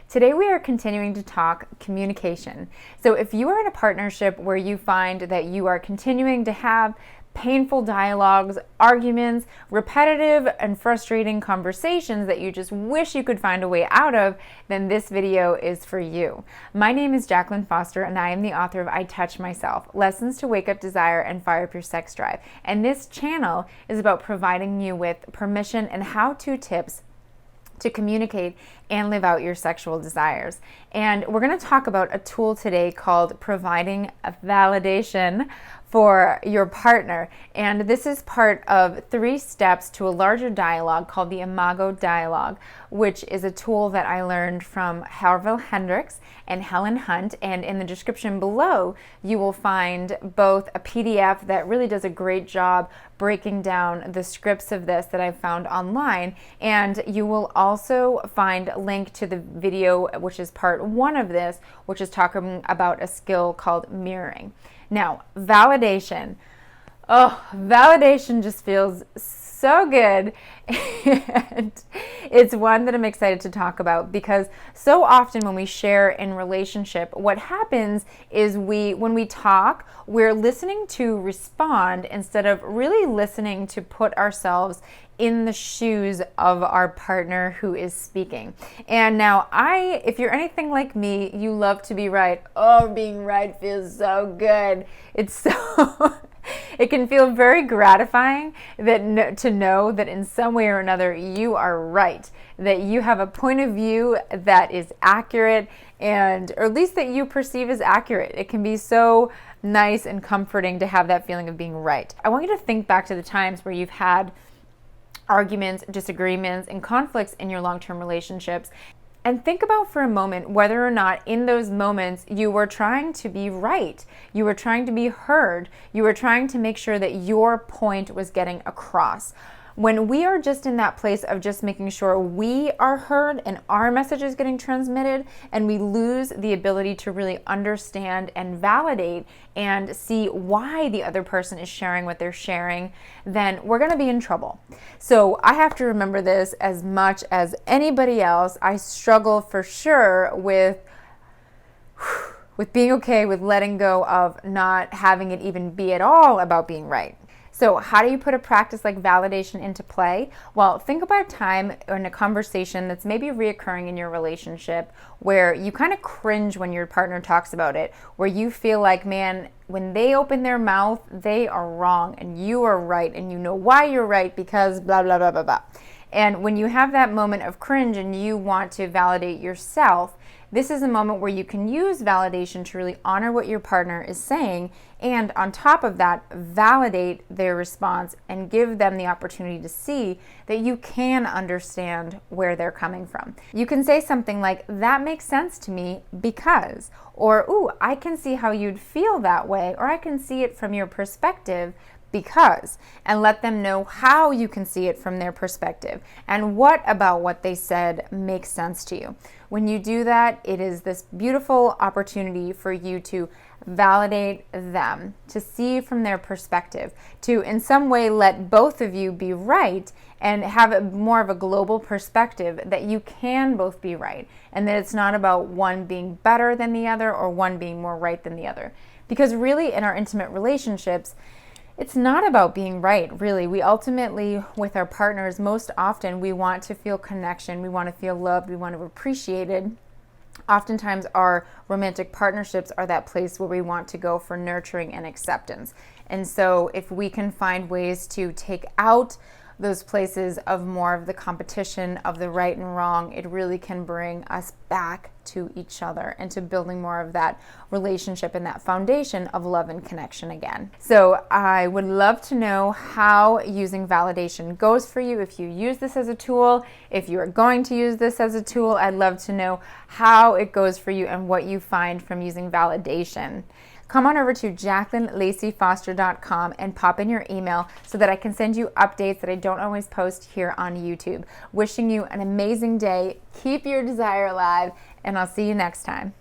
Today we are continuing to talk communication. So if you are in a partnership where you find that you are continuing to have painful dialogues, arguments, repetitive and frustrating conversations that you just wish you could find a way out of, then this video is for you. My name is Jaclyn Foster and I am the author of I Touch Myself, Lessons to Wake Up Desire and Fire Up Your Sex Drive. And this channel is about providing you with permission and how-to tips to communicate and live out your sexual desires. And we're going to talk about a tool today called providing a validation for your partner. And this is part of 3 steps to a larger dialogue called the Imago Dialogue, which is a tool that I learned from Harville Hendricks and Helen Hunt. And in the description below, you will find both a PDF that really does a great job breaking down the scripts of this that I found online, and you will also find a link to the video, which is part 1 of this, which is talking about a skill called mirroring. Now, validation. Oh, validation just feels so good. And it's one that I'm excited to talk about because so often when we share in relationship, what happens is when we talk, we're listening to respond instead of really listening to put ourselves in the shoes of our partner who is speaking. And now if you're anything like me, you love to be right. Oh, being right feels so good. It's so it can feel very gratifying to know that in some way or another you are right, that you have a point of view that is accurate, or at least that you perceive as accurate. It can be so nice and comforting to have that feeling of being right. I want you to think back to the times where you've had arguments, disagreements, and conflicts in your long-term relationships. And think about for a moment whether or not in those moments you were trying to be right, you were trying to be heard, you were trying to make sure that your point was getting across. When we are just in that place of just making sure we are heard and our message is getting transmitted, and we lose the ability to really understand and validate and see why the other person is sharing what they're sharing, then we're going to be in trouble. So I have to remember this as much as anybody else. I struggle for sure with being okay with letting go of not having it even be at all about being right. So how do you put a practice like validation into play? Well, think about a time in a conversation that's maybe reoccurring in your relationship where you kind of cringe when your partner talks about it, where you feel like, man, when they open their mouth, they are wrong and you are right, and you know why you're right because blah, blah, blah, blah, blah. And when you have that moment of cringe and you want to validate yourself, this is a moment where you can use validation to really honor what your partner is saying, and on top of that, validate their response and give them the opportunity to see that you can understand where they're coming from. You can say something like, that makes sense to me because, or, ooh, I can see how you'd feel that way, or I can see it from your perspective because, and let them know how you can see it from their perspective and what about what they said makes sense to you. When you do that, it is this beautiful opportunity for you to validate them, to see from their perspective, to in some way let both of you be right and have more of a global perspective that you can both be right and that it's not about one being better than the other or one being more right than the other. Because really in our intimate relationships, it's not about being right, really. We ultimately, with our partners, most often we want to feel connection, we want to feel loved, we want to be appreciated. Oftentimes our romantic partnerships are that place where we want to go for nurturing and acceptance. And so if we can find ways to take out those places of more of the competition of the right and wrong, it really can bring us back to each other and to building more of that relationship and that foundation of love and connection again. So I would love to know how using validation goes for you. If you use this as a tool, if you are going to use this as a tool, I'd love to know how it goes for you and what you find from using validation. Come on over to jaclynlaceyfoster.com and pop in your email so that I can send you updates that I don't always post here on YouTube. Wishing you an amazing day. Keep your desire alive, and I'll see you next time.